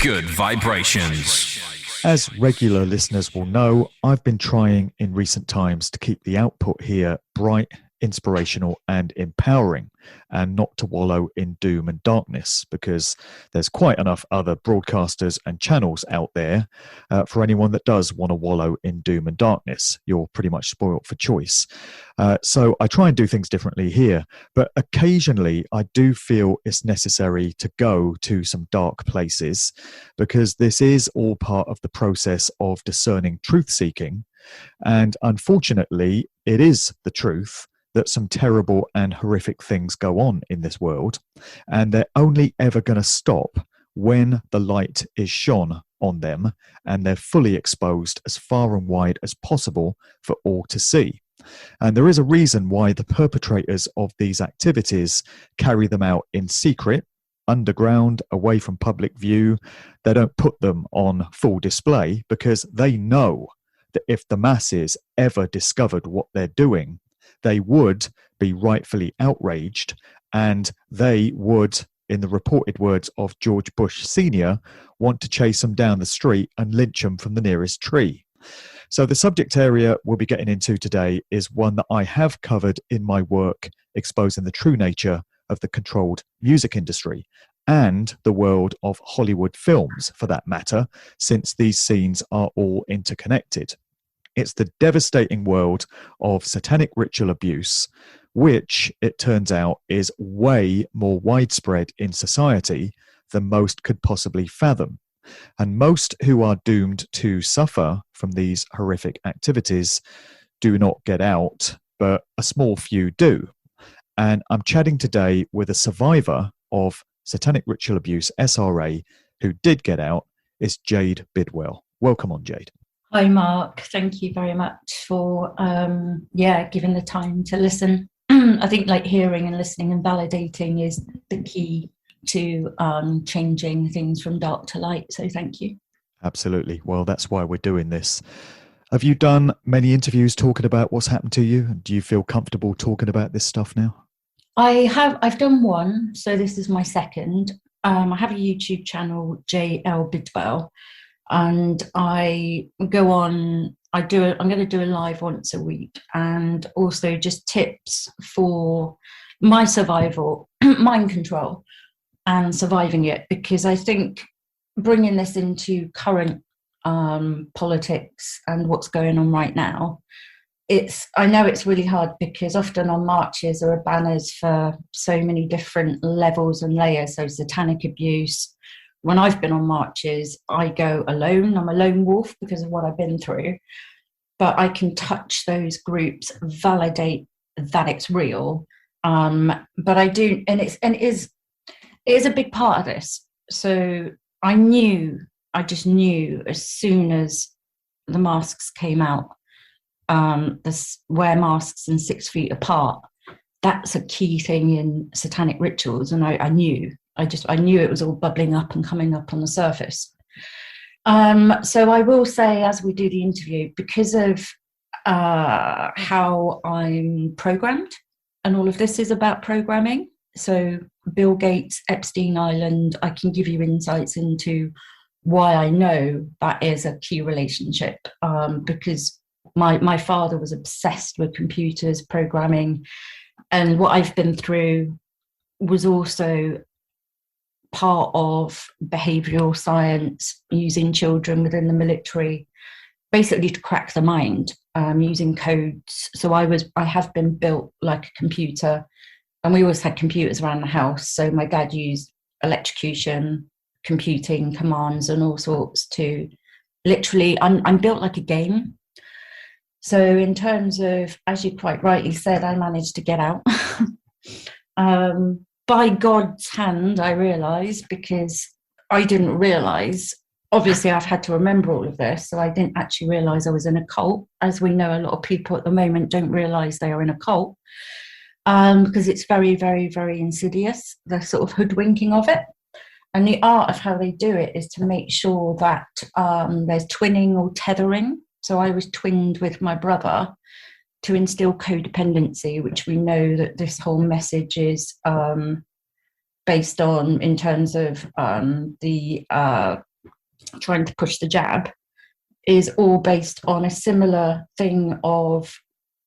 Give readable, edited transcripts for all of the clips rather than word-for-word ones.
good vibrations. As regular listeners will know, I've been trying in recent times to keep the output here bright, inspirational and empowering, and not to wallow in doom and darkness, because there's quite enough other broadcasters and channels out there for anyone that does want to wallow in doom and darkness. You're pretty much spoilt for choice. So I try and do things differently here, but occasionally I do feel it's necessary to go to some dark places, because this is all part of the process of discerning truth seeking. And unfortunately, it is the truth that some terrible and horrific things go on in this world, and they're only ever going to stop when the light is shone on them and they're fully exposed as far and wide as possible for all to see. And there is a reason why the perpetrators of these activities carry them out in secret, underground, away from public view. They don't put them on full display, because they know that if the masses ever discovered what they're doing, they would be rightfully outraged, and they would, in the reported words of George Bush Sr., want to chase them down the street and lynch them from the nearest tree. So the subject area we'll be getting into today is one that I have covered in my work exposing the true nature of the controlled music industry and the world of Hollywood films, for that matter, since these scenes are all interconnected. It's the devastating world of satanic ritual abuse, which, it turns out, is way more widespread in society than most could possibly fathom. And most who are doomed to suffer from these horrific activities do not get out, but a small few do. And I'm chatting today with a survivor of satanic ritual abuse, SRA, who did get out. Is Jade Bidwell. Welcome on, Jade. Hi, Mark. Thank you very much for giving the time to listen. I think hearing and listening and validating is the key to changing things from dark to light. So thank you. Absolutely. Well, that's why we're doing this. Have you done many interviews talking about what's happened to you? Do you feel comfortable talking about this stuff now? I've done one. So this is my second. I have a YouTube channel, Jade Bidwell. And I go on, I'm going to do a live once a week, and also just tips for my survival, mind control and surviving it, because I think bringing this into current politics and what's going on right now, I know it's really hard, because often on marches there are banners for so many different levels and layers. So satanic abuse. When I've been on marches, I go alone. I'm a lone wolf because of what I've been through. But I can touch those groups, validate that it's real. But I do, and it is a big part of this. So I just knew as soon as the masks came out, wear masks and 6 feet apart. That's a key thing in satanic rituals, and I knew. I knew it was all bubbling up and coming up on the surface. So I will say, as we do the interview, because of how I'm programmed, and all of this is about programming. So Bill Gates, Epstein Island, I can give you insights into why I know that is a key relationship, because my father was obsessed with computers, programming, and what I've been through was also part of behavioral science, using children within the military, basically to crack the mind, using codes. So I have been built like a computer, and we always had computers around the house. So my dad used electrocution, computing commands and all sorts to literally, I'm built like a game. So in terms of, as you quite rightly said, I managed to get out. By God's hand, I realised, because I didn't realise, obviously I've had to remember all of this, so I didn't actually realise I was in a cult. As we know, a lot of people at the moment don't realise they are in a cult, because it's very, very, very insidious, the sort of hoodwinking of it. And the art of how they do it is to make sure that there's twinning or tethering. So I was twinned with my brother to instill codependency, which we know that this whole message is based on, in terms of the trying to push the jab, is all based on a similar thing of,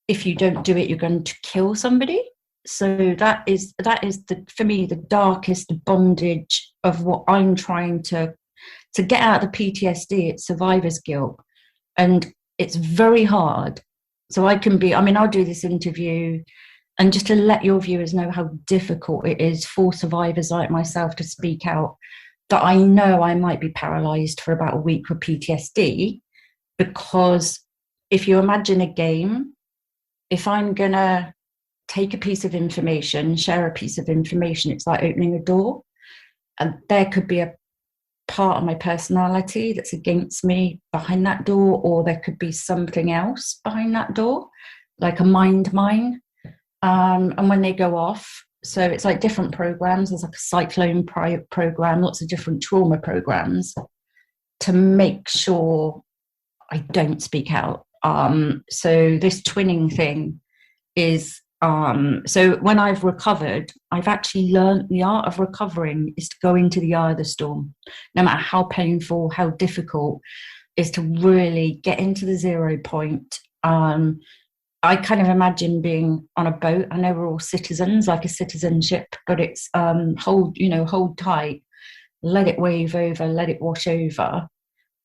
if you don't do it, you're going to kill somebody. So that is for me, the darkest bondage of what I'm trying to get out of the PTSD. It's survivor's guilt. And it's very hard. So I'll do this interview, and just to let your viewers know how difficult it is for survivors like myself to speak out, that I know I might be paralyzed for about a week with PTSD, because if you imagine a game, if I'm going to take a piece of information, share a piece of information, it's like opening a door, and there could be a part of my personality that's against me behind that door, or there could be something else behind that door, like a mind mine. And when they go off, so it's like different programs. There's like a cyclone program, lots of different trauma programs to make sure I don't speak out. So this twinning thing is, so when I've recovered, I've actually learned the art of recovering is to go into the eye of the storm, no matter how painful, how difficult, is to really get into the 0 point. I kind of imagine being on a boat. I know we're all citizens, like a citizenship, but it's hold tight, let it wave over, let it wash over.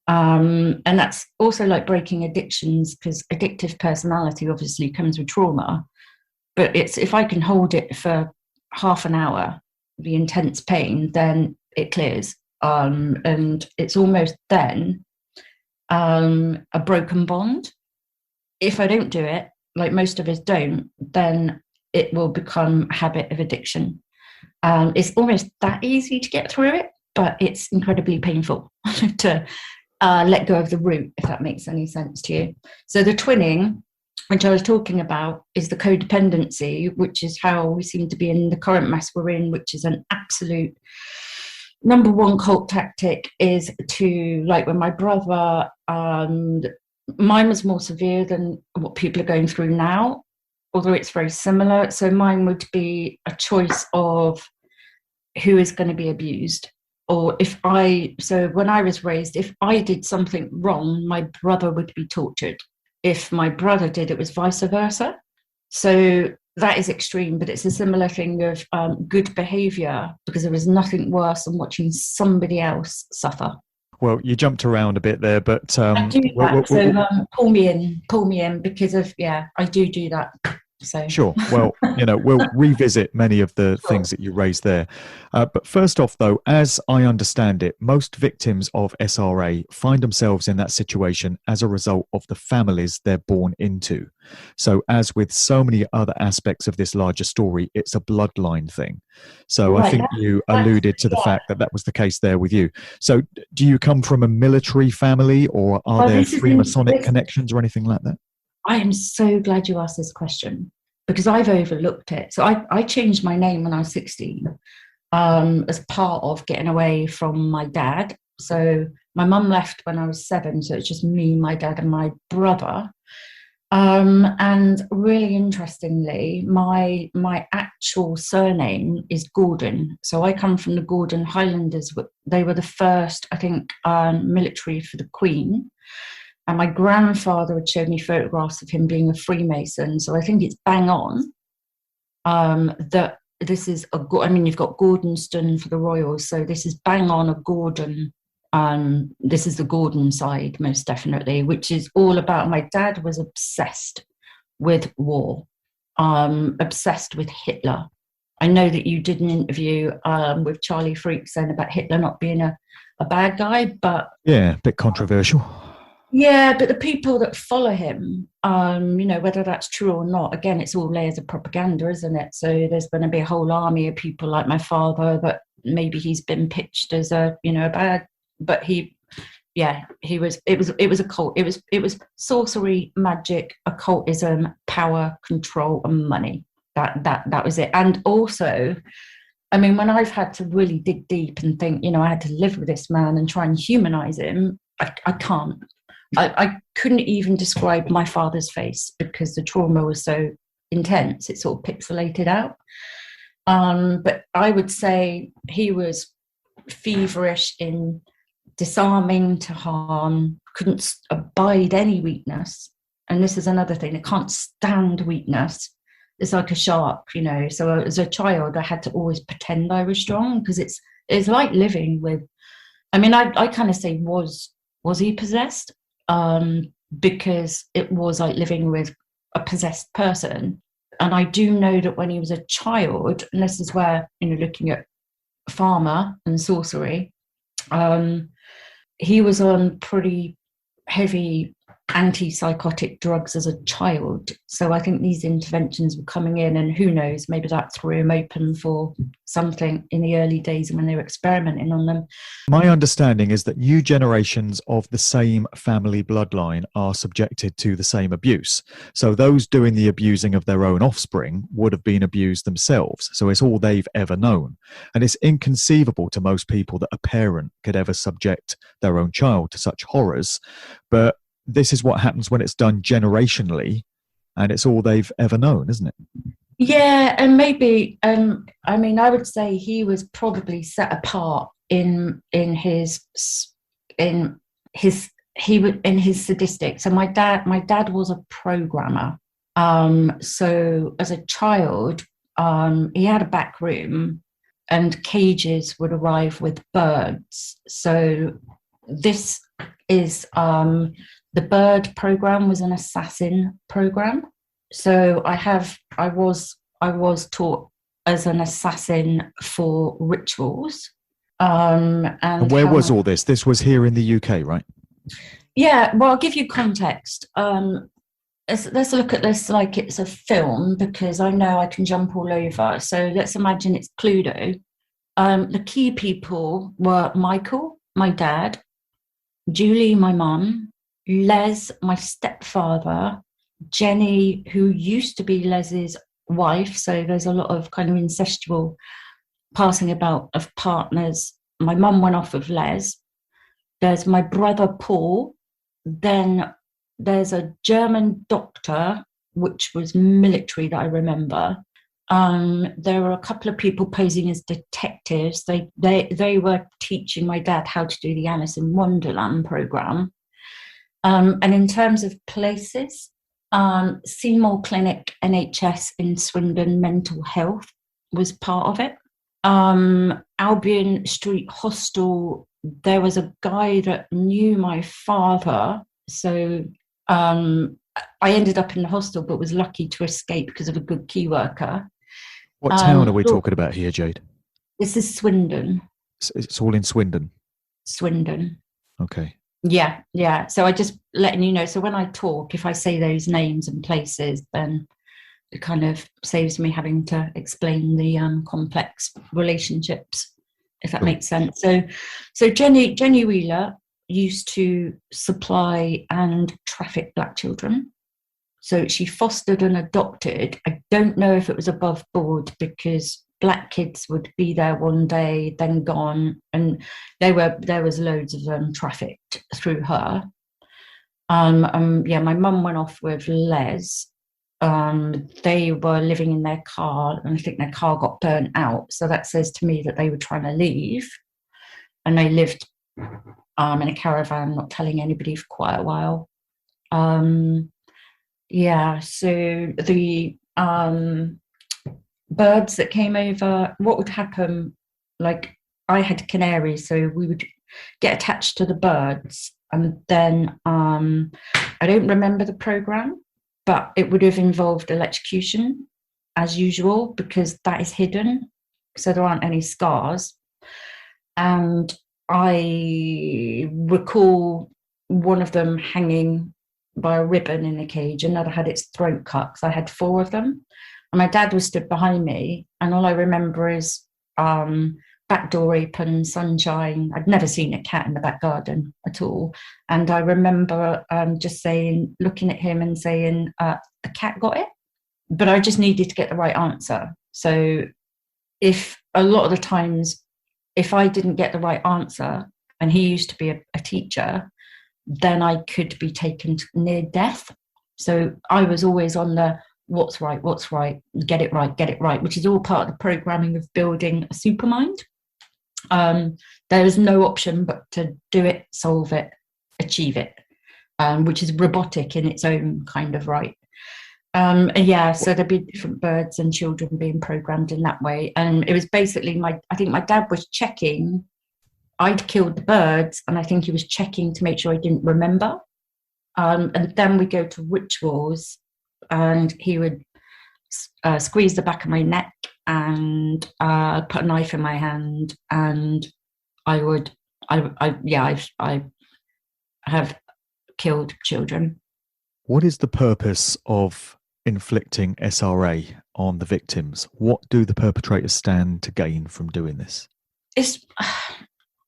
And that's also like breaking addictions, because addictive personality obviously comes with trauma. But it's, if I can hold it for half an hour, the intense pain, then it clears. And it's almost then a broken bond. If I don't do it, like most of us don't, then it will become a habit of addiction. It's almost that easy to get through it, but it's incredibly painful to let go of the root, if that makes any sense to you. So the twinning, which I was talking about, is the codependency, which is how we seem to be in the current mess we're in, which is an absolute number one cult tactic, is to, like when my brother, mine was more severe than what people are going through now, although it's very similar. So mine would be a choice of who is going to be abused. Or so when I was raised, if I did something wrong, my brother would be tortured. If my brother did, it was vice versa. So that is extreme, but it's a similar thing of good behavior, because there is nothing worse than watching somebody else suffer. Well, you jumped around a bit there, but I do that. So pull me in, because of, I do that. So sure. Well, we'll revisit many of the things that you raised there. But first off, though, as I understand it, most victims of SRA find themselves in that situation as a result of the families they're born into. So as with so many other aspects of this larger story, it's a bloodline thing. So I think you alluded to the fact that was the case there with you. So do you come from a military family, or are there Freemasonic connections or anything like that? I am so glad you asked this question, because I've overlooked it. So I changed my name when I was 16 as part of getting away from my dad. So my mum left when I was 7, so it's just me, my dad, and my brother. And really interestingly, my actual surname is Gordon. So I come from the Gordon Highlanders. They were the first, I think, military for the Queen. And my grandfather had showed me photographs of him being a Freemason. So I think it's bang on that this is you've got Gordonston for the Royals. So this is bang on a Gordon. This is the Gordon side, most definitely, which is all about, my dad was obsessed with war, obsessed with Hitler. I know that you did an interview with Charlie Freak saying about Hitler not being a bad guy, but... Yeah, a bit controversial. Yeah, but the people that follow him, whether that's true or not, again, it's all layers of propaganda, isn't it? So there's going to be a whole army of people like my father that maybe he's been pitched as a bad, but it was a cult. It was sorcery, magic, occultism, power, control, and money. That was it. And also, when I've had to really dig deep and think, I had to live with this man and try and humanize him, I can't. I couldn't even describe my father's face because the trauma was so intense. It sort of pixelated out. But I would say he was feverish in disarming to harm, couldn't abide any weakness. And this is another thing, it can't stand weakness. It's like a shark, you know. So as a child, I had to always pretend I was strong, because it's like living with, I mean, I kind of say, was he possessed? Because it was like living with a possessed person. And I do know that when he was a child, and this is where, you know, looking at pharma and sorcery, he was on pretty heavy antipsychotic drugs as a child. So I think these interventions were coming in, and who knows, maybe that threw him open for something in the early days when they were experimenting on them. My understanding is that new generations of the same family bloodline are subjected to the same abuse. So those doing the abusing of their own offspring would have been abused themselves. So it's all they've ever known. And it's inconceivable to most people that a parent could ever subject their own child to such horrors. But this is what happens when it's done generationally, and it's all they've ever known, isn't it? Yeah, and maybe, I mean, I would say he was probably set apart in his sadistic. So my dad was a programmer. So as a child, he had a back room, and cages would arrive with birds. So this is the bird program was an assassin program. So I was taught as an assassin for rituals. And where was all this? This was here in the UK, right? Yeah, well, I'll give you context. Let's look at this like it's a film, because I know I can jump all over. So let's imagine it's Cluedo. The key people were Michael, my dad, Julie, my mum, Les, my stepfather, Jenny, who used to be Les's wife. So there's a lot of kind of incestual passing about of partners. My mum went off with Les. There's my brother Paul. Then there's a German doctor, which was military, that I remember. There were a couple of people posing as detectives. They were teaching my dad how to do the Alice in Wonderland program. And in terms of places, Seymour Clinic, NHS in Swindon, mental health was part of it. Albion Street Hostel, there was a guy that knew my father. So I ended up in the hostel, but was lucky to escape because of a good key worker. What town are we talking about here, Jade? This is Swindon. It's all in Swindon? Swindon. Okay. Yeah. So I just letting you know. So when I talk, if I say those names and places, then it kind of saves me having to explain the complex relationships, if that makes sense. So Jenny Wheeler used to supply and traffic black children. So she fostered and adopted. I don't know if it was above board, because black kids would be there one day, then gone, and there was loads of them trafficked through her. My mum went off with Les. They were living in their car, and I think their car got burnt out. So that says to me that they were trying to leave, and they lived in a caravan, not telling anybody for quite a while. So the birds that came over, what would happen, like I had canaries, so we would get attached to the birds, and then I don't remember the program, but it would have involved electrocution as usual, because that is hidden, so there aren't any scars. And I recall one of them hanging by a ribbon in a cage, another had its throat cut, because I had 4 of them. And my dad was stood behind me, and all I remember is back door open, sunshine. I'd never seen a cat in the back garden at all. And I remember just saying, looking at him and saying, the cat got it. But I just needed to get the right answer. So if a lot of the times, if I didn't get the right answer, and he used to be a teacher, then I could be taken to near death. So I was always on the what's right, get it right, which is all part of the programming of building a supermind. There is no option but to do it, solve it, achieve it, which is robotic in its own kind of right. So there'd be different birds and children being programmed in that way. And it was basically I think my dad was checking. I'd killed the birds, and I think he was checking to make sure I didn't remember. And then we go to rituals, and he would squeeze the back of my neck and put a knife in my hand, and I have killed children. What is the purpose of inflicting SRA on the victims? What do the perpetrators stand to gain from doing this?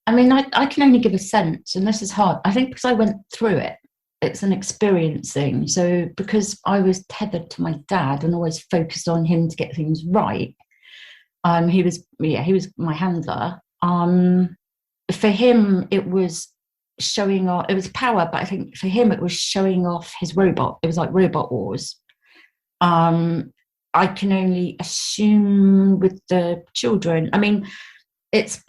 I can only give a sense, and this is hard. I think because I went through it, it's an experience thing. So because I was tethered to my dad and always focused on him to get things right, he was my handler. For him, it was showing off. It was power, but I think for him, it was showing off his robot. It was like Robot Wars. I can only assume with the children. I mean, it's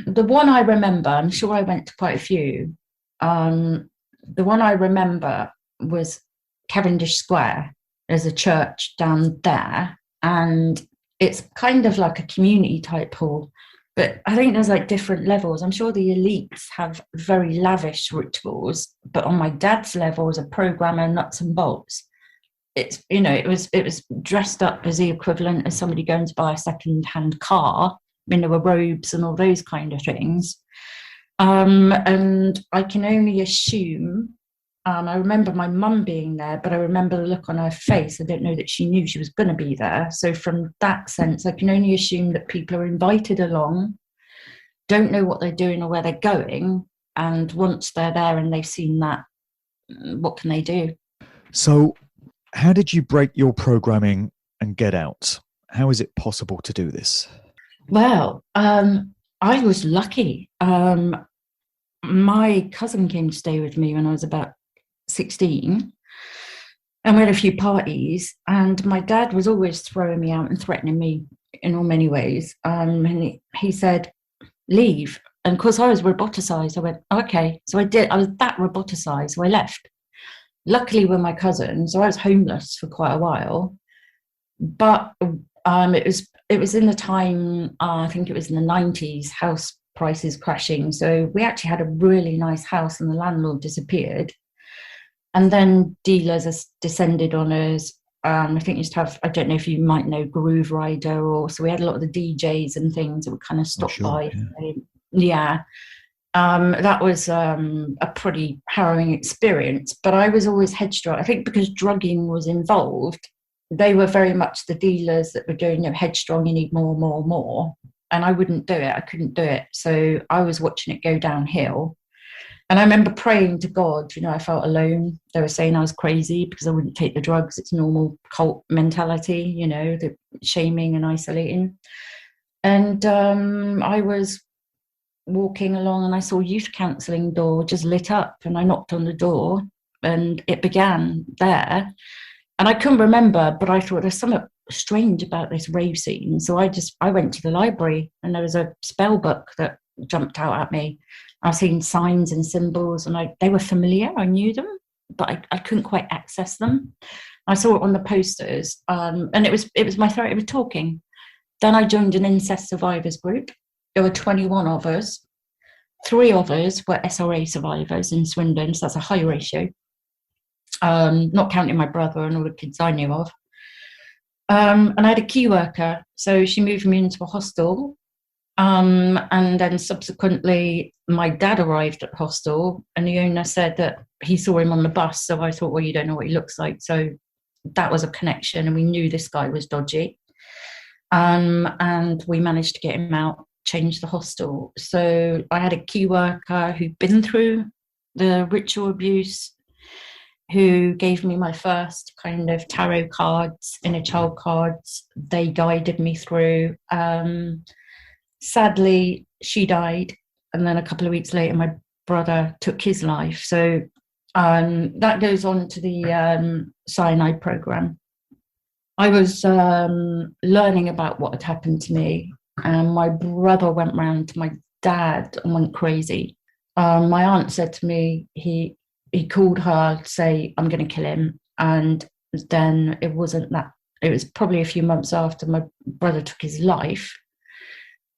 the one I remember. I'm sure I went to quite a few. The one I remember was Cavendish Square. There's a church down there, and it's kind of like a community type hall. But I think there's like different levels. I'm sure the elites have very lavish rituals, but on my dad's level as a programmer, nuts and bolts, it was dressed up as the equivalent of somebody going to buy a second-hand car. There were robes and all those kind of things. And I can only assume, I remember my mum being there, but I remember the look on her face. I don't know that she knew she was going to be there. So from that sense, I can only assume that people are invited along, don't know what they're doing or where they're going. And once they're there and they've seen that, what can they do? So how did you break your programming and get out? How is it possible to do this? Well, I was lucky. My cousin came to stay with me when I was about 16, and we had a few parties, and my dad was always throwing me out and threatening me in all many ways. And he said, leave. And of course I was roboticized. I went, okay. So I did. I was that roboticized. So I left. Luckily with my cousin, so I was homeless for quite a while. But it was in the time, I think it was in the 90s, house prices crashing. So we actually had a really nice house and the landlord disappeared. And then dealers descended on us. I think used to have, I don't know if you might know Groove Rider, or so we had a lot of the DJs and things that would kind of stop by. Yeah. That was a pretty harrowing experience, but I was always headstrong. I think because drugging was involved, they were very much the dealers that were doing, headstrong, you need more, more, more. And I wouldn't do it. I couldn't do it. So I was watching it go downhill. And I remember praying to God, I felt alone. They were saying I was crazy because I wouldn't take the drugs. It's normal cult mentality, the shaming and isolating. And I was walking along and I saw youth counselling door just lit up, and I knocked on the door and it began there. And I couldn't remember, but I thought there's something strange about this rave scene. So I went to the library, and there was a spell book that jumped out at me. I've seen signs and symbols, and they were familiar. I knew them, but I couldn't quite access them. I saw it on the posters, and it was my therapy. It was talking. Then I joined an incest survivors group. There were 21 of us. 3 of us were SRA survivors in Swindon, so that's a high ratio. Not counting my brother and all the kids I knew of. And I had a key worker, so she moved me into a hostel. And then subsequently, my dad arrived at the hostel, and the owner said that he saw him on the bus. So I thought, well, you don't know what he looks like. So that was a connection, and we knew this guy was dodgy. And we managed to get him out, change the hostel. So I had a key worker who'd been through the ritual abuse, who gave me my first kind of tarot cards, inner child cards. They guided me through. Sadly, she died, and then a couple of weeks later, my brother took his life. So that goes on to the cyanide program. I was learning about what had happened to me, and my brother went round to my dad and went crazy. My aunt said to me, he called her to say, I'm going to kill him. And then it wasn't that, it was probably a few months after my brother took his life.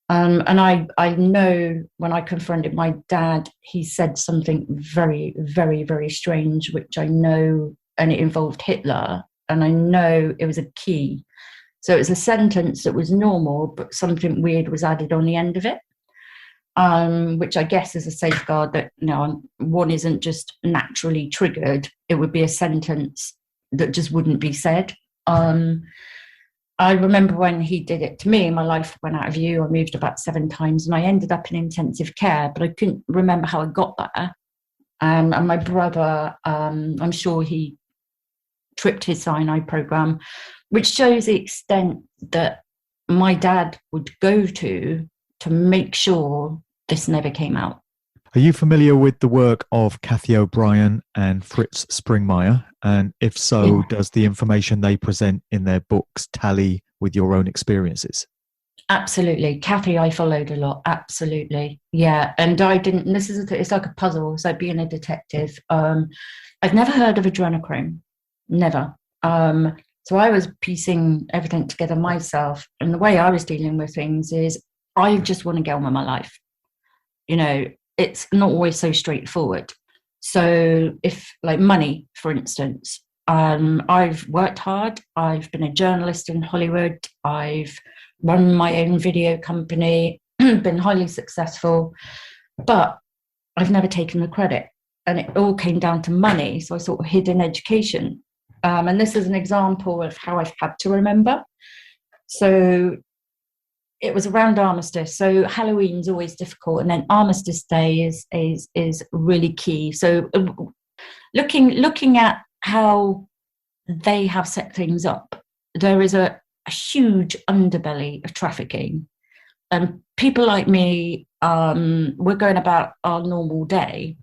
And I know when I confronted my dad, he said something very, very, very strange, which I know, and it involved Hitler. And I know it was a key. So it was a sentence that was normal, but something weird was added on the end of it, which I guess is a safeguard that, you know, one isn't just naturally triggered. It would be a sentence that just wouldn't be said. I remember when he did it to me, my life went out of view. I moved about 7 times and I ended up in intensive care, but I couldn't remember how I got there. And my brother, I'm sure he tripped his cyanide program, which shows the extent that my dad would go to make sure this never came out. Are you familiar with the work of Kathy O'Brien and Fritz Springmeier? And if so, does the information they present in their books tally with your own experiences? Absolutely. Kathy, I followed a lot. Absolutely. Yeah. And I didn't, it's like a puzzle. It's like being a detective. I've never heard of adrenochrome. Never. So I was piecing everything together myself. And the way I was dealing with things is I just want to get on with my life. You know, it's not always so straightforward. So if, like, money, for instance, I've worked hard. I've been a journalist in Hollywood. I've run my own video company, been highly successful, but I've never taken the credit. And it all came down to money. So I sort of hid in education. And this is an example of how I've had to remember. So it was around Armistice. So Halloween's always difficult, and then Armistice Day is really key. So looking at how they have set things up, there is a huge underbelly of trafficking. And people like me, we're going about our normal day.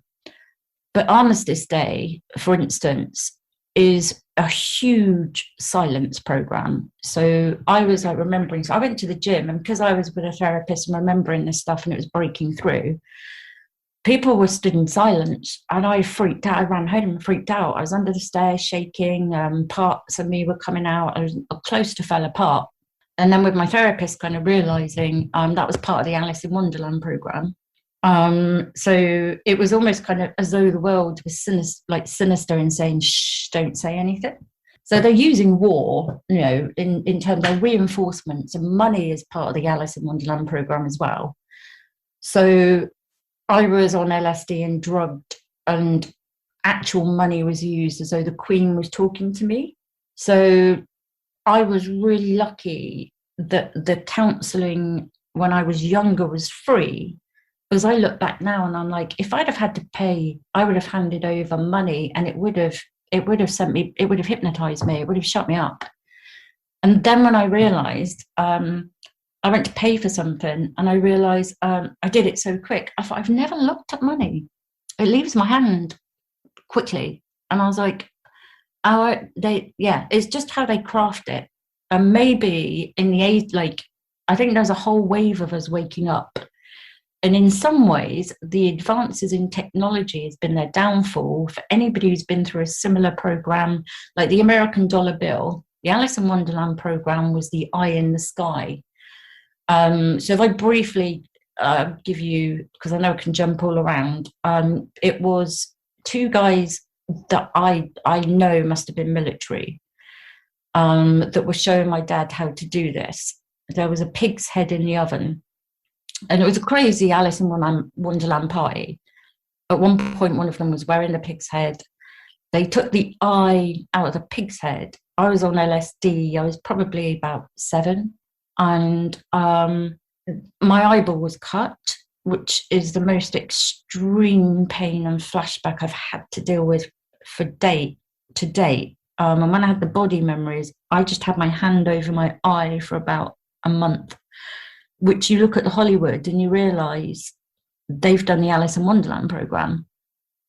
But Armistice Day, for instance, is a huge silence program. So I was like remembering, so I went to the gym, and because I was with a therapist and remembering this stuff and it was breaking through, people were stood in silence and I freaked out. I ran home and freaked out. I was under the stairs shaking, parts of me were coming out. I was close to fell apart. And then with my therapist kind of realizing that was part of the Alice in Wonderland program. So it was almost kind of as though the world was sinister and saying, shh, don't say anything. So they're using war, you know, in terms of reinforcements, and money is part of the Alice in Wonderland program as well. So I was on LSD and drugged, and actual money was used as though the Queen was talking to me. So I was really lucky that the counselling when I was younger was free. Because I look back now and I'm like, if I'd have had to pay, I would have handed over money, and it would have sent me, it would have hypnotized me, it would have shut me up. And then when I realized, I went to pay for something and I realized I did it so quick. I thought, I've never looked at money. It leaves my hand quickly. And I was like, it's just how they craft it. And maybe in the age, like, I think there's a whole wave of us waking up. And in some ways, the advances in technology has been their downfall for anybody who's been through a similar program, like the American dollar bill. The Alice in Wonderland program was the eye in the sky. So if I briefly give you, because I know I can jump all around, it was 2 guys that I know must have been military that were showing my dad how to do this. There was a pig's head in the oven. And it was a crazy Alice in Wonderland party. At one point, one of them was wearing the pig's head. They took the eye out of the pig's head. I was on LSD. I was probably about 7. And my eyeball was cut, which is the most extreme pain and flashback I've had to deal with to date. And when I had the body memories, I just had my hand over my eye for about a month. Which you look at the Hollywood and you realise they've done the Alice in Wonderland program,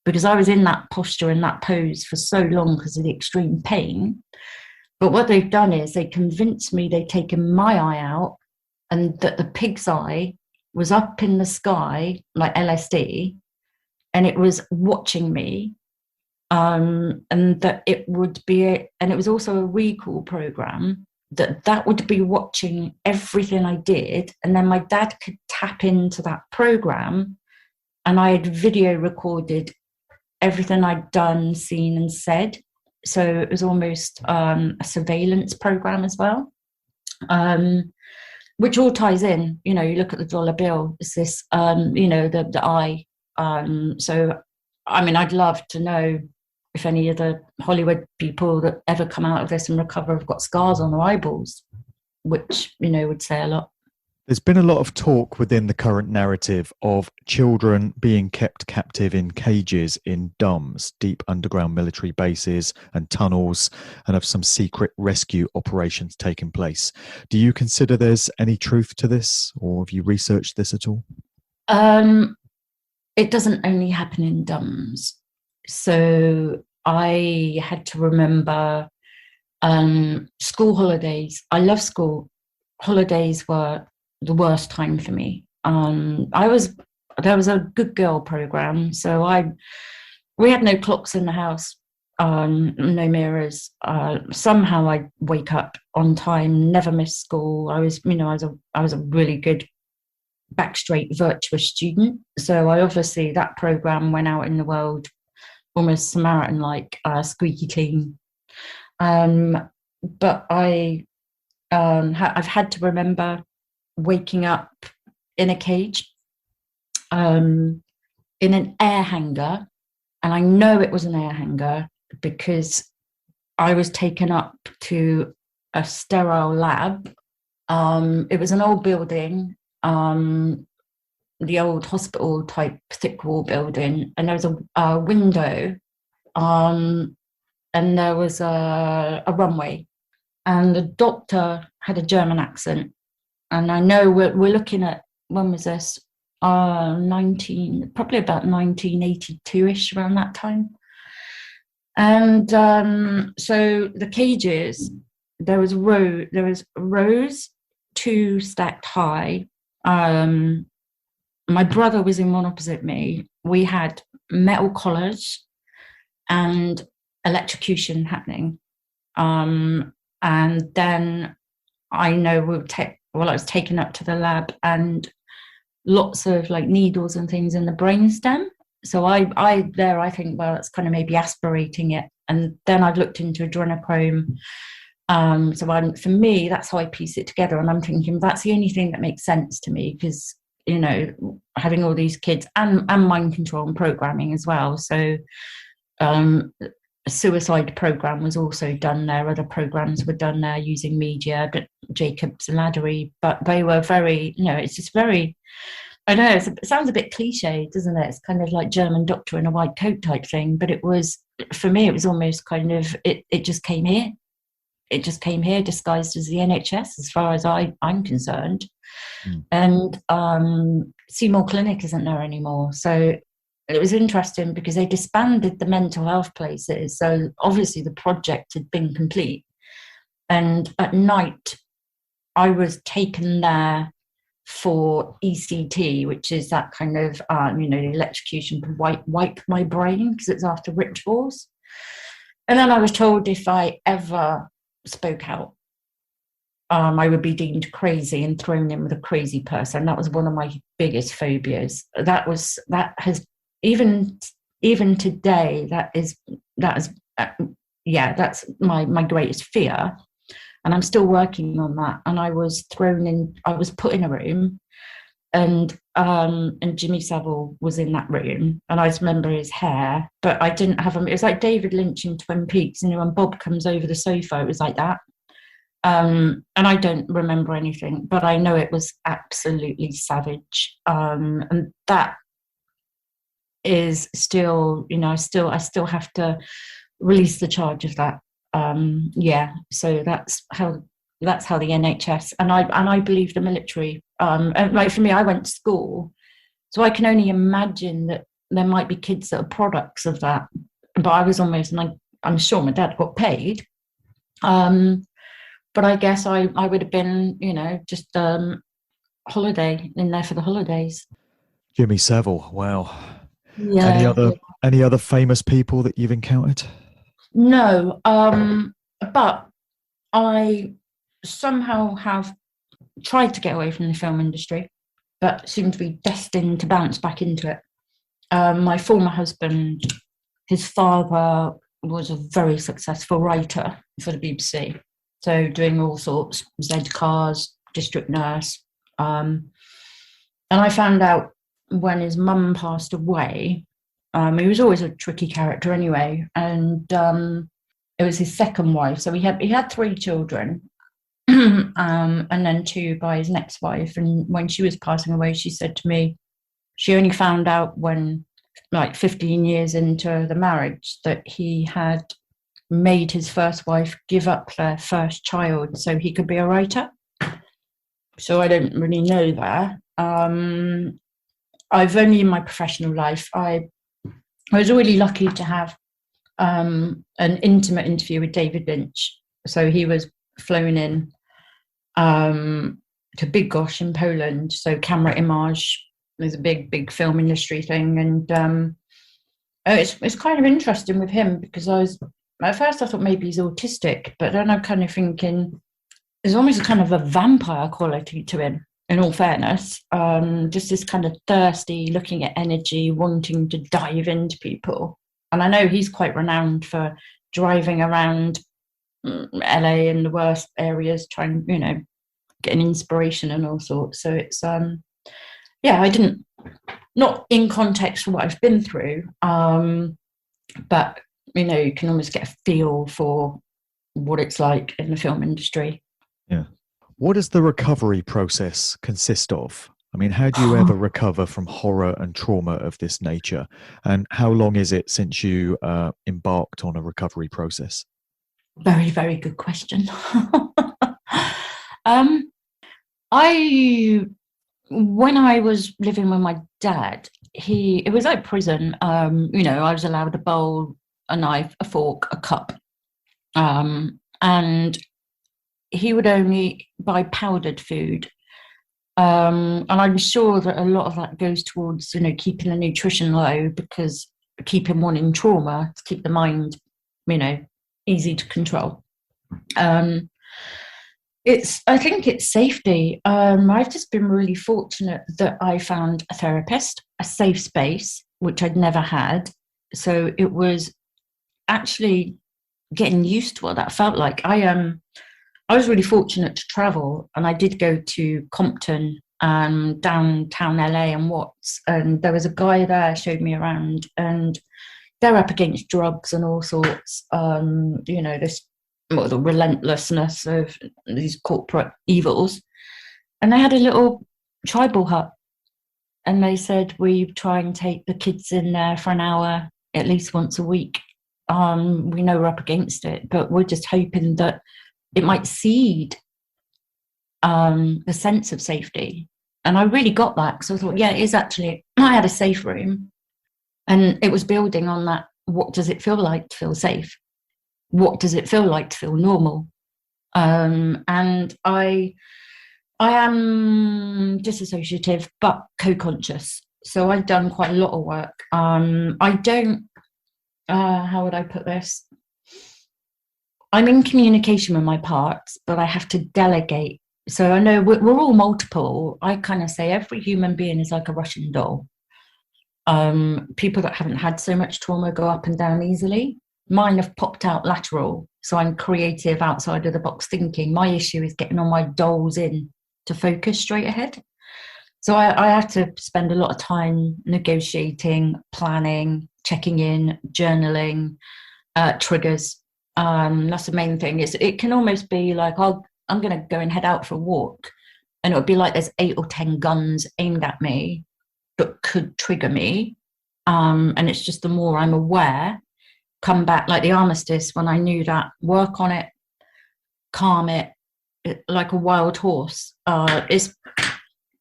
because I was in that posture and that pose for so long because of the extreme pain. But what they've done is they convinced me they'd taken my eye out and that the pig's eye was up in the sky like LSD, and it was watching me, and that it would be, and it was also a recall program, that would be watching everything I did, and then my dad could tap into that program, and I had video recorded everything I'd done, seen, and said. So it was almost a surveillance program as well, which all ties in. You look at the dollar bill, it's this, the eye. So, I mean, I'd love to know if any of the Hollywood people that ever come out of this and recover have got scars on their eyeballs, which, would say a lot. There's been a lot of talk within the current narrative of children being kept captive in cages in DUMBs, deep underground military bases and tunnels, and of some secret rescue operations taking place. Do you consider there's any truth to this, or have you researched this at all? It doesn't only happen in DUMBs. So I had to remember school holidays. I love school. Holidays were the worst time for me. There was a good girl program, so we had no clocks in the house, no mirrors. Somehow I'd wake up on time, never miss school. I was a really good back straight virtuous student. So that program went out in the world almost Samaritan like, squeaky clean. But I've had to remember waking up in a cage, in an air hangar, and I know it was an air hangar because I was taken up to a sterile lab. It was an old building, the old hospital type thick wall building, and there was a window, and there was a runway, and the doctor had a German accent. And I know we're looking at, when was this? Probably about 1982-ish, around that time. And so the cages, there was rows, 2 stacked high. My brother was in one opposite me. We had metal collars and electrocution happening. And then I know I was taken up to the lab, and lots of like needles and things in the brainstem. So I think, well, it's kind of maybe aspirating it. And then I've looked into adrenochrome. For me, that's how I piece it together. And I'm thinking that's the only thing that makes sense to me, because, having all these kids and mind control and programming as well. So a suicide program was also done there. Other programs were done there using media, but Jacobs and Laddery, but they were very, it's just very, I know it sounds a bit cliche, doesn't it? It's kind of like German doctor in a white coat type thing, but it was, for me, it was almost kind of, it just came here. It just came here disguised as the NHS, as far as I'm concerned. And Seymour Clinic isn't there anymore. So it was interesting because they disbanded the mental health places. So obviously the project had been complete. And at night, I was taken there for ECT, which is that kind of, the electrocution to wipe my brain because it's after rituals. And then I was told if I ever spoke out, I would be deemed crazy and thrown in with a crazy person. That was one of my biggest phobias. That has even today, that's my greatest fear, and I'm still working on that. And I was put in a room, and Jimmy Savile was in that room, and I just remember his hair, but I didn't have him. It was like David Lynch in Twin Peaks, when Bob comes over the sofa, it was like that. And I don't remember anything, but I know it was absolutely savage. And that is still, I still have to release the charge of that. So that's how the NHS, and I believe the military. And like for me, I went to school, so I can only imagine that there might be kids that are products of that. But I was almost, and I'm sure my dad got paid. But I guess I would have been, just holiday in there for the holidays. Jimmy Savile. Wow. Yeah. Any other famous people that you've encountered? No, but I somehow have tried to get away from the film industry, but seem to be destined to bounce back into it. My former husband, his father was a very successful writer for the BBC, so doing all sorts, Z Cars, District Nurse. And I found out when his mum passed away, he was always a tricky character anyway, and it was his second wife. So he had 3 children, and then 2 by his next wife. And when she was passing away, she said to me, she only found out when, like 15 years into the marriage, that he had made his first wife give up their first child so he could be a writer. So I don't really know that. I've only in my professional life, I was really lucky to have an intimate interview with David Lynch. So he was flown in to Bydgoszcz in Poland. So Camera Image is a big film industry thing, and it's kind of interesting with him, because at first I thought maybe he's autistic, but then I'm kind of thinking there's almost a kind of a vampire quality to him, in all fairness. Just this kind of thirsty, looking at energy, wanting to dive into people. And I know he's quite renowned for driving around LA in the worst areas, trying, getting inspiration and all sorts. So it's, I didn't, not in context for what I've been through, but, you can almost get a feel for what it's like in the film industry. Yeah. What does the recovery process consist of? I mean, how do you ever recover from horror and trauma of this nature? And how long is it since you embarked on a recovery process? Very, very good question. When I was living with my dad, it was like prison. I was allowed a bowl, a knife, a fork, a cup. And he would only buy powdered food. And I'm sure that a lot of that goes towards, keeping the nutrition low, because keeping one in trauma, to keep the mind, easy to control. I think it's safety. I've just been really fortunate that I found a therapist, a safe space, which I'd never had. So it was actually getting used to what that felt like. I was really fortunate to travel, and I did go to Compton, downtown LA and Watts, and there was a guy there showed me around, and they're up against drugs and all sorts. The relentlessness of these corporate evils, and they had a little tribal hut, and they said, we try and take the kids in there for an hour at least once a week. We know we're up against it, but we're just hoping that it might seed the sense of safety. And I really got that, because I thought, it is actually, I had a safe room, and it was building on that. What does it feel like to feel safe? What does it feel like to feel normal? And I am disassociative, but co-conscious. So I've done quite a lot of work. I don't, how would I put this? I'm in communication with my parts, but I have to delegate. So I know we're all multiple. I kind of say every human being is like a Russian doll. People that haven't had so much trauma go up and down easily. Mine have popped out lateral. So I'm creative, outside of the box thinking. My issue is getting all my dolls in to focus straight ahead. So I have to spend a lot of time negotiating, planning, checking in, journaling, triggers. That's the main thing. It can almost be like, I'm going to go and head out for a walk, and it would be like there's 8 or 10 guns aimed at me that could trigger me. And it's just the more I'm aware, come back like the armistice, when I knew that, work on it, calm it like a wild horse. It's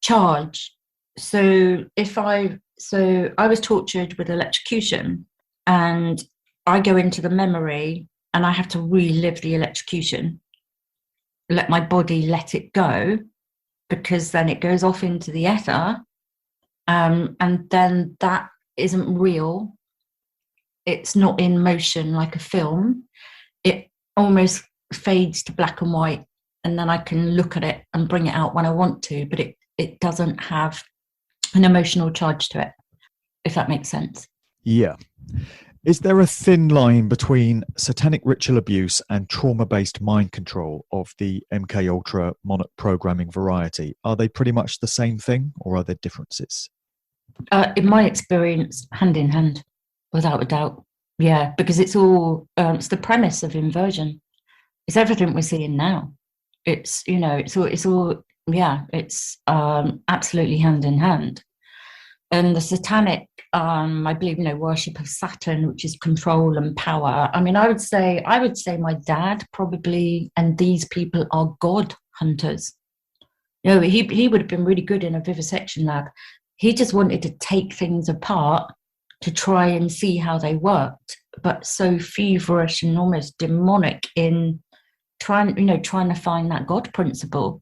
charge. So I was tortured with electrocution, and I go into the memory and I have to relive the electrocution, let my body let it go, because then it goes off into the ether, and then that isn't real. It's not in motion like a film. It almost fades to black and white, and then I can look at it and bring it out when I want to, but it doesn't have an emotional charge to it, if that makes sense. Yeah. Is there a thin line between satanic ritual abuse and trauma-based mind control of the MK Ultra monarch programming variety? Are they pretty much the same thing, or are there differences? In my experience, hand in hand, without a doubt. Yeah, because it's all it's the premise of inversion. It's everything we're seeing now. It's it's all it's absolutely hand in hand. And the satanic, I believe, worship of Saturn, which is control and power. I mean, I would say my dad probably, and these people are God hunters. He would have been really good in a vivisection lab. He just wanted to take things apart to try and see how they worked, but so feverish and almost demonic in trying to find that God principle.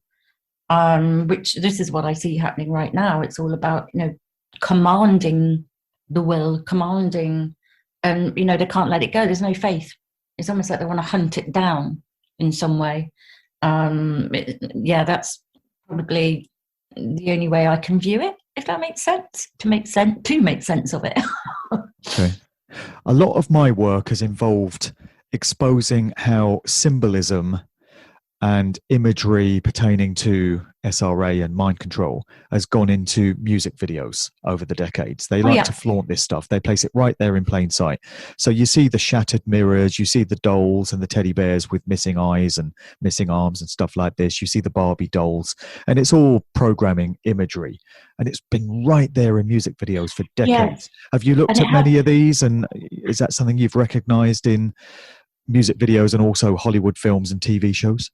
Which this is what I see happening right now. It's all about, commanding the will, commanding, and they can't let it go. There's no faith. It's almost like they want to hunt it down in some way. That's probably the only way I can view it, if that makes sense. To make sense of it. Okay. A lot of my work has involved exposing how symbolism and imagery pertaining to SRA and mind control has gone into music videos over the decades. They like to flaunt this stuff. They place it right there in plain sight. So you see the shattered mirrors, you see the dolls and the teddy bears with missing eyes and missing arms and stuff like this. You see the Barbie dolls, and it's all programming imagery. And it's been right there in music videos for decades. Have you looked at many of these? And is that something you've recognized in music videos and also Hollywood films and TV shows?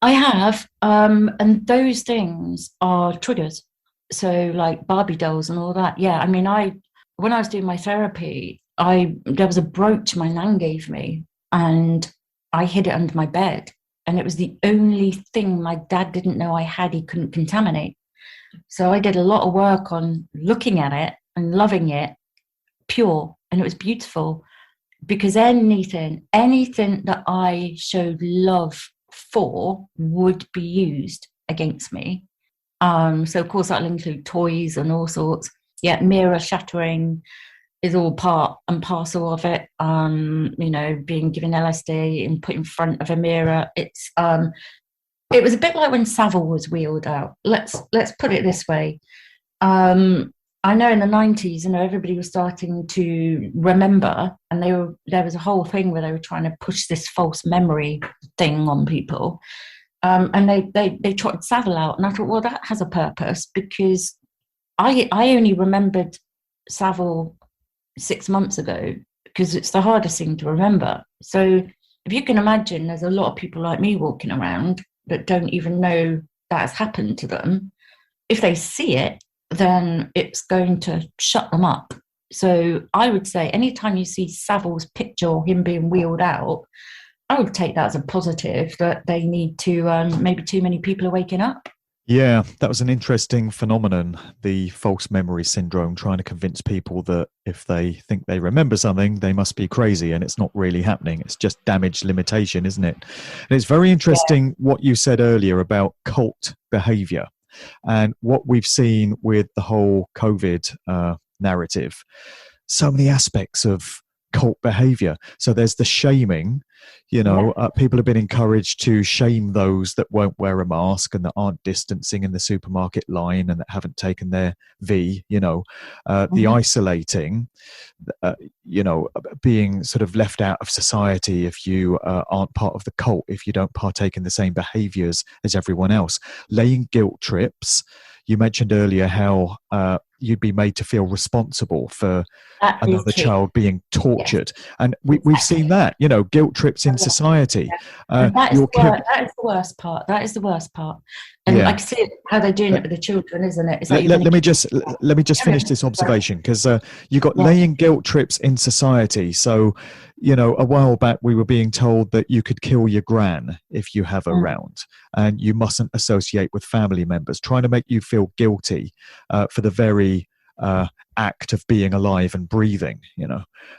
I have, and those things are triggers. So like Barbie dolls and all that. Yeah, I mean, when I was doing my therapy, there was a brooch my nan gave me, and I hid it under my bed. And it was the only thing my dad didn't know I had, he couldn't contaminate. So I did a lot of work on looking at it and loving it pure, and it was beautiful, because anything that I showed love for would be used against me. So of course that'll include toys and all sorts. Mirror shattering is all part and parcel of it. Being given LSD and put in front of a mirror. It was a bit like when Savile was wheeled out. Let's put it this way. I know in the 90s, everybody was starting to remember, and there was a whole thing where they were trying to push this false memory thing on people. And they trotted Savile out, and I thought, well, that has a purpose, because I only remembered Savile 6 months ago, because it's the hardest thing to remember. So if you can imagine, there's a lot of people like me walking around that don't even know that has happened to them. If they see it, then it's going to shut them up. So I would say anytime you see Savile's picture or him being wheeled out, I would take that as a positive, that they need to, maybe too many people are waking up. Yeah, that was an interesting phenomenon, the false memory syndrome, trying to convince people that if they think they remember something, they must be crazy, and it's not really happening. It's just damage limitation, isn't it? And it's very interesting what you said earlier about cult behavior. And what we've seen with the whole COVID narrative, so many aspects of cult behavior. So there's the shaming, people have been encouraged to shame those that won't wear a mask and that aren't distancing in the supermarket line and that haven't taken their V, the isolating, being sort of left out of society if you aren't part of the cult, if you don't partake in the same behaviors as everyone else, laying guilt trips. You mentioned earlier how you'd be made to feel responsible for That is another key. child being tortured. Yes, And we've seen that, guilt trips in society. and that is Your the kid, that is the worst part. That is the worst part. And I yeah. can see it, how they're doing it with the children, isn't it? It's like Let me just finish this observation, because you got laying guilt trips in society. So, a while back we were being told that you could kill your gran if you have her round, and you mustn't associate with family members, trying to make you feel guilty for the very act of being alive and breathing.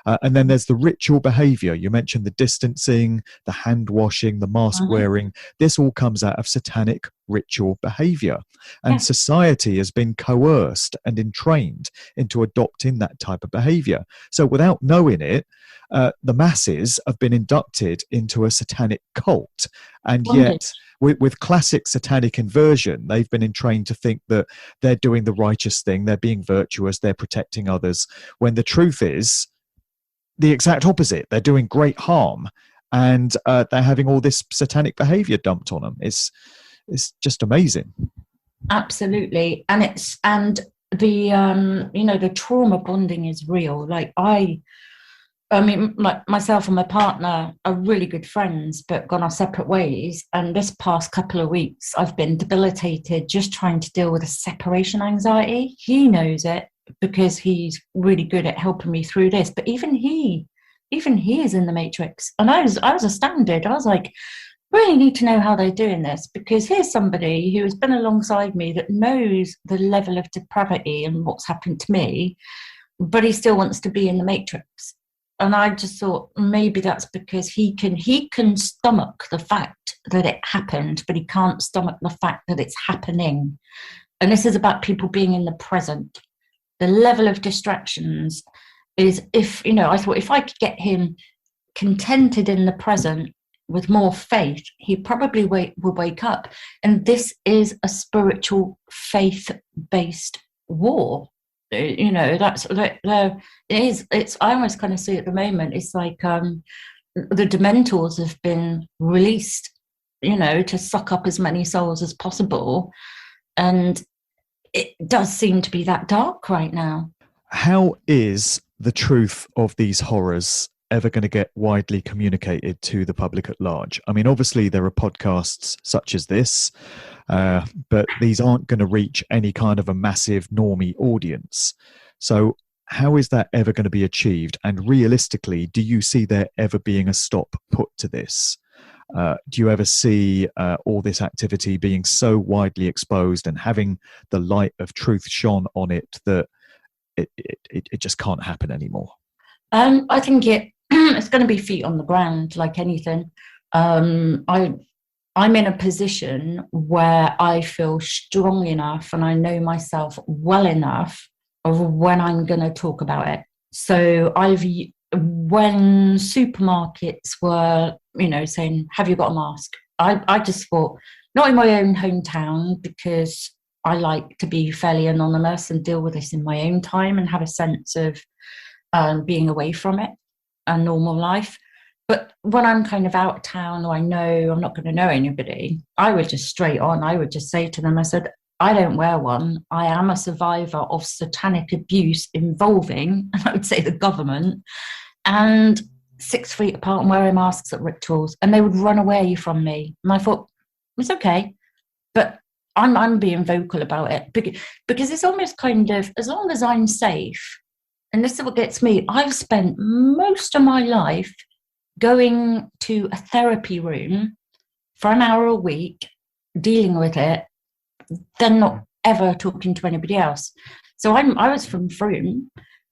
And then there's the ritual behavior. You mentioned the distancing, the hand washing, the mask wearing. This all comes out of satanic ritual behavior, and society has been coerced and entrained into adopting that type of behavior. So without knowing it, the masses have been inducted into a satanic cult, and yet with classic satanic inversion, they've been entrained to think that they're doing the righteous thing, they're being virtuous, they're protecting others, when the truth is the exact opposite. They're doing great harm, and they're having all this satanic behavior dumped on them. It's just amazing. Absolutely. And the trauma bonding is real. Like I mean, like myself and my partner are really good friends, but gone our separate ways. And this past couple of weeks, I've been debilitated just trying to deal with the separation anxiety. He knows it because he's really good at helping me through this. But even he is in the matrix. And I was astounded. I was like, really need to know how they're doing this, because here's somebody who has been alongside me that knows the level of depravity and what's happened to me, but he still wants to be in the matrix. And I just thought maybe that's because he can stomach the fact that it happened, but he can't stomach the fact that it's happening. And this is about people being in the present. The level of distractions is, I thought if I could get him contented in the present with more faith, he probably will wake up. And this is a spiritual, faith-based war. It's I almost kind of see at the moment, it's like the Dementors have been released, to suck up as many souls as possible. And it does seem to be that dark right now. How is the truth of these horrors ever going to get widely communicated to the public at large? I mean, obviously there are podcasts such as this, but these aren't going to reach any kind of a massive normie audience. So how is that ever going to be achieved? And realistically, do you see there ever being a stop put to this? Do you ever see all this activity being so widely exposed and having the light of truth shone on it that it just can't happen anymore? I think it's going to be feet on the ground, like anything. I'm in a position where I feel strong enough and I know myself well enough of when I'm going to talk about it. So when supermarkets were, saying, have you got a mask? I just thought, not in my own hometown, because I like to be fairly anonymous and deal with this in my own time and have a sense of being away from it and normal life. But when I'm kind of out of town, or I know I'm not going to know anybody, I would just straight on, I would just say to them, I said, I don't wear one. I am a survivor of satanic abuse involving, and I would say the government, and 6 feet apart and wearing masks at rituals, and they would run away from me. And I thought, it's okay, but I'm being vocal about it because it's almost kind of, as long as I'm safe, and this is what gets me, I've spent most of my life going to a therapy room for an hour a week, dealing with it, then not ever talking to anybody else. So I was from Froome.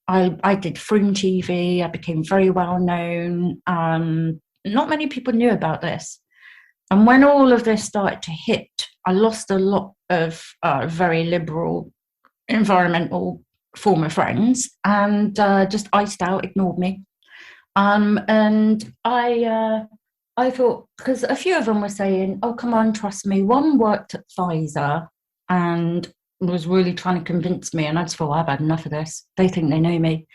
I did Froome TV. I became very well known. Not many people knew about this. And when all of this started to hit, I lost a lot of very liberal environmental former friends, and just iced out, ignored me. And I thought, because a few of them were saying, oh, come on, trust me. One worked at Pfizer and was really trying to convince me. And I just thought, I've had enough of this. They think they know me.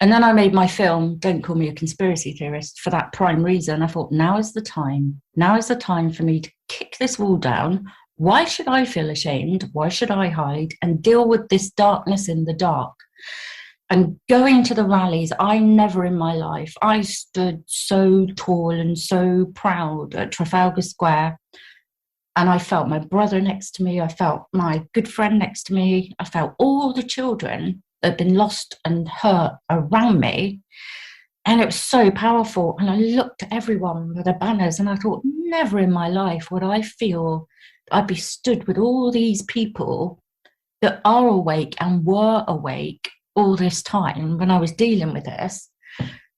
And then I made my film, Don't Call Me a Conspiracy Theorist, for that prime reason. I thought, now is the time. Now is the time for me to kick this wall down, Why should I feel ashamed? Why should I hide and deal with this darkness in the dark? And going to the rallies, I never in my life, I stood so tall and so proud at Trafalgar Square. And I felt my brother next to me. I felt my good friend next to me. I felt all the children that had been lost and hurt around me. And it was so powerful. And I looked at everyone with their banners and I thought, never in my life would I feel I'd be stood with all these people that are awake and were awake all this time when I was dealing with this.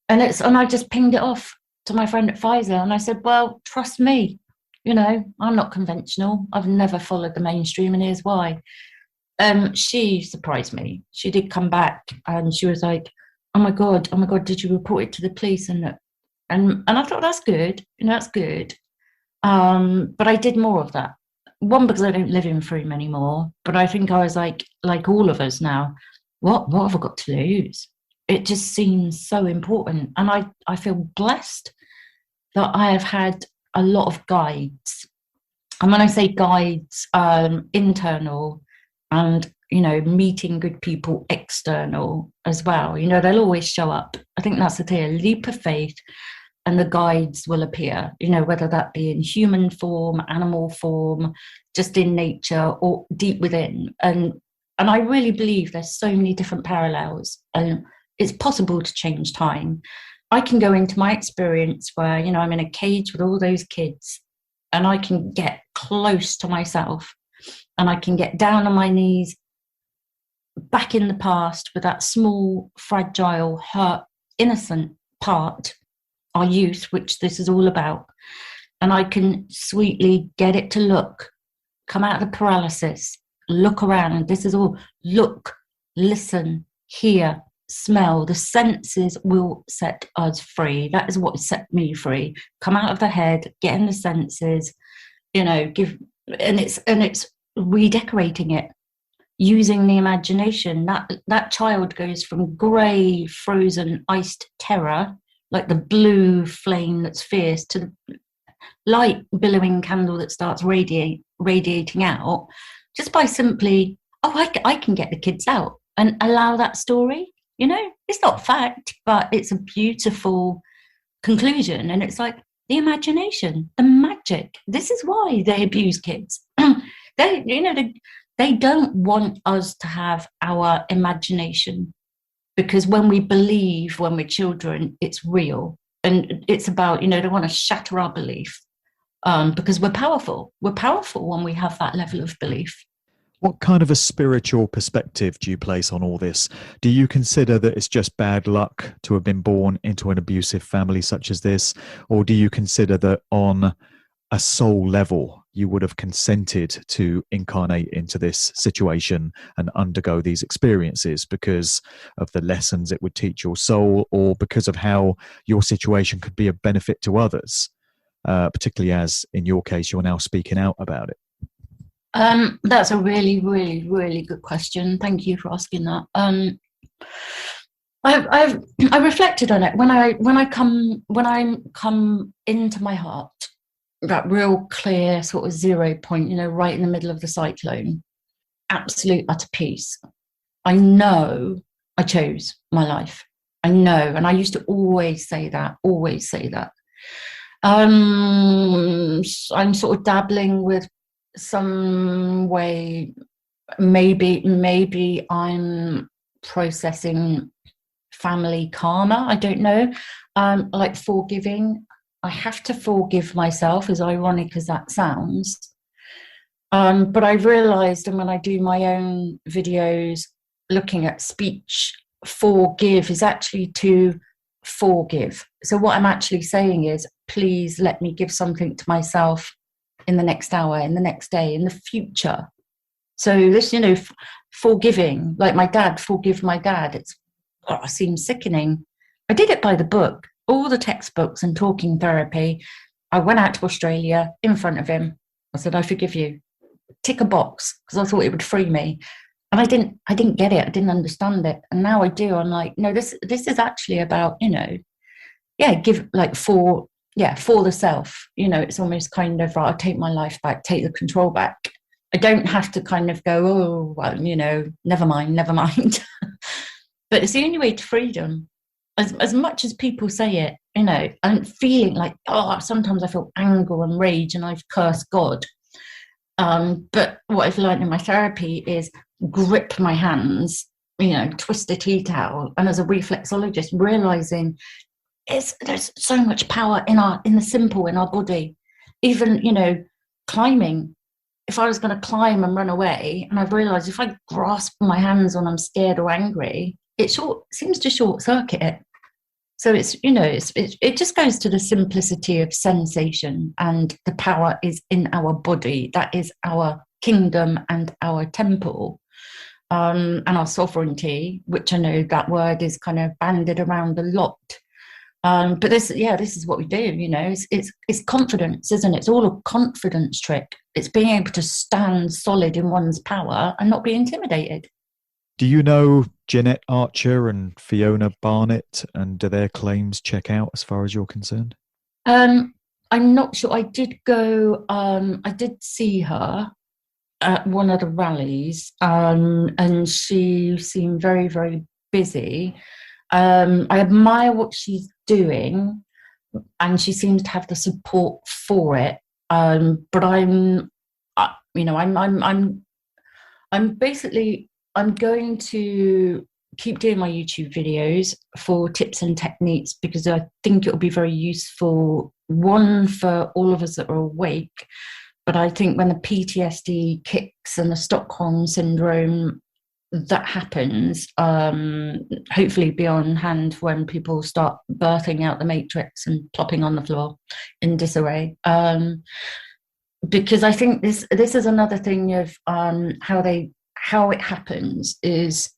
And I just pinged it off to my friend at Pfizer. And I said, well, trust me, you know, I'm not conventional. I've never followed the mainstream, and here's why. She surprised me. She did come back and she was like, oh my God, did you report it to the police? And I thought, that's good, you know, that's good. But I did more of that. One, because I don't live in Frome anymore, but I think I was like all of us now, what have I got to lose? It just seems so important. And I feel blessed that I have had a lot of guides. And when I say guides, internal and, you know, meeting good people external as well. You know, they'll always show up. I think that's the thing, a leap of faith, and the guides will appear, you know, whether that be in human form, animal form, just in nature or deep within. And I really believe there's so many different parallels, and it's possible to change time. I can go into my experience where, you know, I'm in a cage with all those kids and I can get close to myself and I can get down on my knees back in the past with that small, fragile, hurt, innocent part, our youth, which this is all about. And I can sweetly get it to come out of the paralysis, look around. This is all look, listen, hear, smell. The senses will set us free. That is what set me free. Come out of the head, get in the senses, you know, and it's redecorating it, using the imagination. That child goes from grey, frozen, iced terror, like the blue flame that's fierce, to the light billowing candle that starts radiating out, just by simply, I can get the kids out and allow that story. You know, it's not fact, but it's a beautiful conclusion. And it's like the imagination, the magic. This is why they abuse kids. They don't want us to have our imagination, because when we believe, when we're children, it's real. And it's about, you know, they want to shatter our belief, because we're powerful. We're powerful when we have that level of belief. What kind of a spiritual perspective do you place on all this? Do you consider that it's just bad luck to have been born into an abusive family such as this? Or do you consider that on a soul level, you would have consented to incarnate into this situation and undergo these experiences because of the lessons it would teach your soul, or because of how your situation could be of benefit to others, particularly as, in your case, you're now speaking out about it? That's a really, really, really good question. Thank you for asking that. I reflected on it when I come into my heart, that real clear sort of 0 point, you know, right in the middle of the cyclone, absolute utter peace. I know I chose my life. I know, and I used to always say that. I'm sort of dabbling with some way, maybe I'm processing family karma, I don't know. Like forgiving, I have to forgive myself, as ironic as that sounds, but I've realized, and when I do my own videos looking at speech, forgive is actually to forgive. So what I'm actually saying is, please let me give something to myself in the next hour, in the next day, in the future. So this, you know, forgiving, like my dad, forgive my dad. It seems sickening. I did it by the book, all the textbooks and talking therapy. I went out to Australia in front of him. I said, I forgive you. Tick a box, because I thought it would free me. And I didn't get it. I didn't understand it. And now I do. I'm like, no, this is actually about, you know, yeah, give, like, for the self. It's almost kind of, right, I'll take my life back, take the control back. I don't have to kind of go, oh, well, never mind. But it's the only way to freedom. As much as people say it, I'm feeling like, sometimes I feel anger and rage and I've cursed God. But what I've learned in my therapy is grip my hands, twist a tea towel. And as a reflexologist, realizing there's so much power in the simple, in our body. Even, climbing. If I was going to climb and run away, and I've realized if I grasp my hands when I'm scared or angry, it seems to short circuit it. So it just goes to the simplicity of sensation, and the power is in our body. That is our kingdom and our temple, and our sovereignty, which I know that word is kind of bandied around a lot. But this is what we do. It's confidence, isn't it? It's all a confidence trick. It's being able to stand solid in one's power and not be intimidated. Do you know Jeanette Archer and Fiona Barnett, and do their claims check out as far as you're concerned? I'm not sure. I did go. I did see her at one of the rallies, and she seemed very, very busy. I admire what she's doing, and she seems to have the support for it. But I'm going to keep doing my YouTube videos for tips and techniques, because I think it'll be very useful, one, for all of us that are awake. But I think when the PTSD kicks and the Stockholm syndrome that happens, hopefully be on hand when people start birthing out the matrix and plopping on the floor in disarray. Because I think this is another thing of how it happens is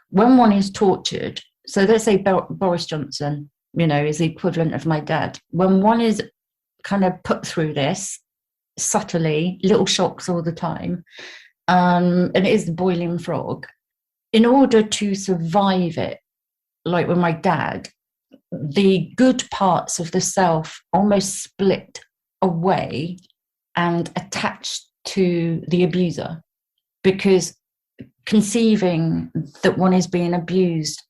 when one is tortured. So let's say Boris Johnson, is the equivalent of my dad. When one is kind of put through this subtly, little shocks all the time, and it is the boiling frog. In order to survive it, like with my dad, the good parts of the self almost split away and attached to the abuser, because conceiving that one is being abused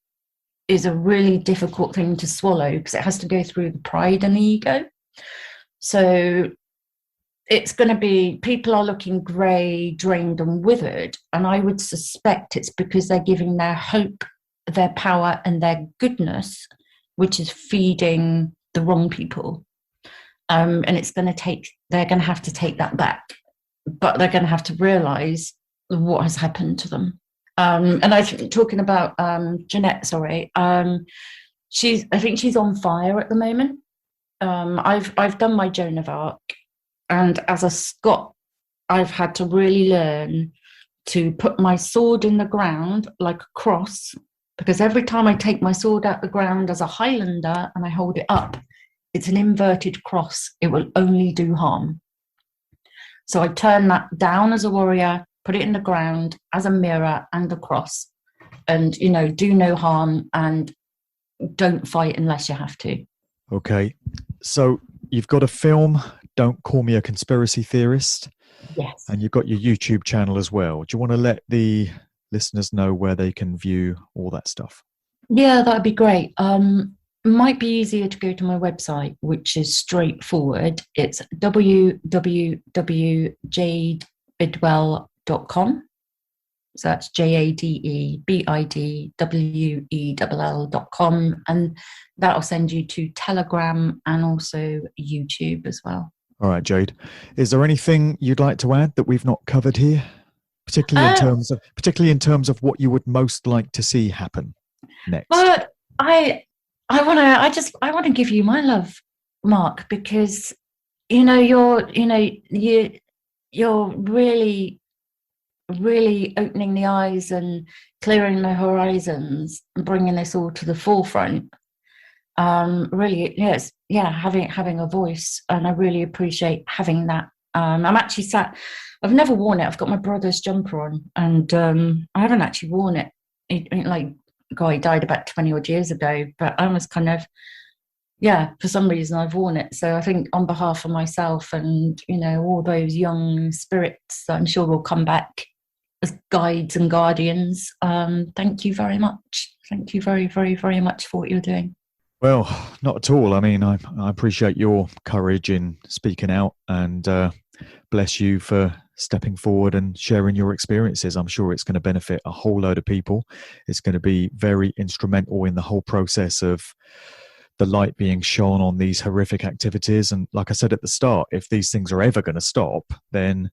is a really difficult thing to swallow, because it has to go through the pride and the ego. So it's going to be, people are looking grey, drained and withered, and I would suspect it's because they're giving their hope, their power and their goodness, which is feeding the wrong people. And they're going to have to take that back, but they're going to have to realise what has happened to them. And I think, talking about Jeanette, I think she's on fire at the moment. I've done my Joan of Arc, and as a Scot, I've had to really learn to put my sword in the ground like a cross, because every time I take my sword out the ground as a Highlander and I hold it up, it's an inverted cross. It will only do harm. So I turn that down as a warrior, put it in the ground as a mirror and a cross, and, do no harm and don't fight unless you have to. Okay. So you've got a film, Don't Call Me a Conspiracy Theorist. Yes. And you've got your YouTube channel as well. Do you want to let the listeners know where they can view all that stuff? Yeah, that'd be great. It might be easier to go to my website, which is straightforward. It's www.jadebidwell.com. So that's JADEBIDWELL.com. And that'll send you to Telegram and also YouTube as well. All right, Jade. Is there anything you'd like to add that we've not covered here? Particularly in terms of what you would most like to see happen next. But I want to give you my love, Mark, because you're really, really opening the eyes and clearing the horizons and bringing this all to the forefront. Really, yes, having a voice, and I really appreciate having that. I'm actually I've never worn it. I've got my brother's jumper on, and I haven't actually worn it. He died about 20 odd years ago, but I was kind of yeah, for some reason I've worn it. So I think on behalf of myself and, all those young spirits that I'm sure will come back as guides and guardians, thank you very much. Thank you very, very, very much for what you're doing. Well, not at all. I mean, I appreciate your courage in speaking out, and bless you for stepping forward and sharing your experiences. I'm sure it's going to benefit a whole load of people. It's going to be very instrumental in the whole process of the light being shone on these horrific activities. And like I said at the start, if these things are ever going to stop, then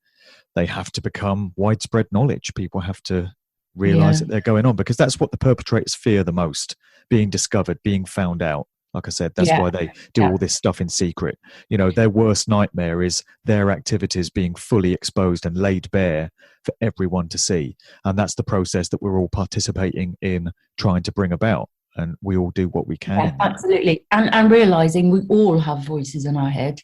they have to become widespread knowledge. People have to realize that they're going on, because that's what the perpetrators fear the most: being discovered, being found out. Like I said, that's why they do all this stuff in secret. Their worst nightmare is their activities being fully exposed and laid bare for everyone to see. And that's the process that we're all participating in trying to bring about. And we all do what we can. Yeah, absolutely. And realizing we all have voices in our head.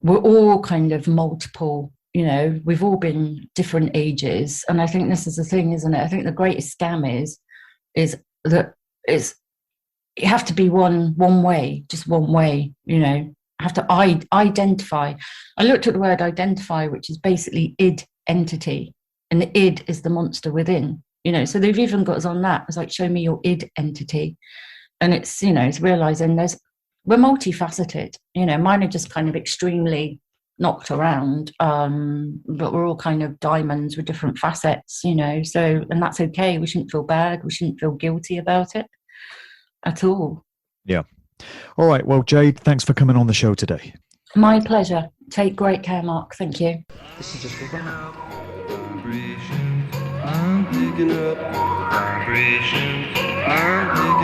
We're all kind of multiple, we've all been different ages. And I think this is the thing, isn't it? I think the greatest scam is that you have to be one way, just one way, have to identify. I looked at the word identify, which is basically id entity. And the id is the monster within. So they've even got us on that. It's like, show me your id entity. And it's, it's realizing we're multifaceted. Mine are just kind of extremely knocked around, but we're all kind of diamonds with different facets, so, and that's okay. We shouldn't feel bad. We shouldn't feel guilty about it at all. Yeah. All right. Well, Jade, thanks for coming on the show today. My pleasure. Take great care, Mark. Thank you. This is just for I'm picking up vibrations. I'm picking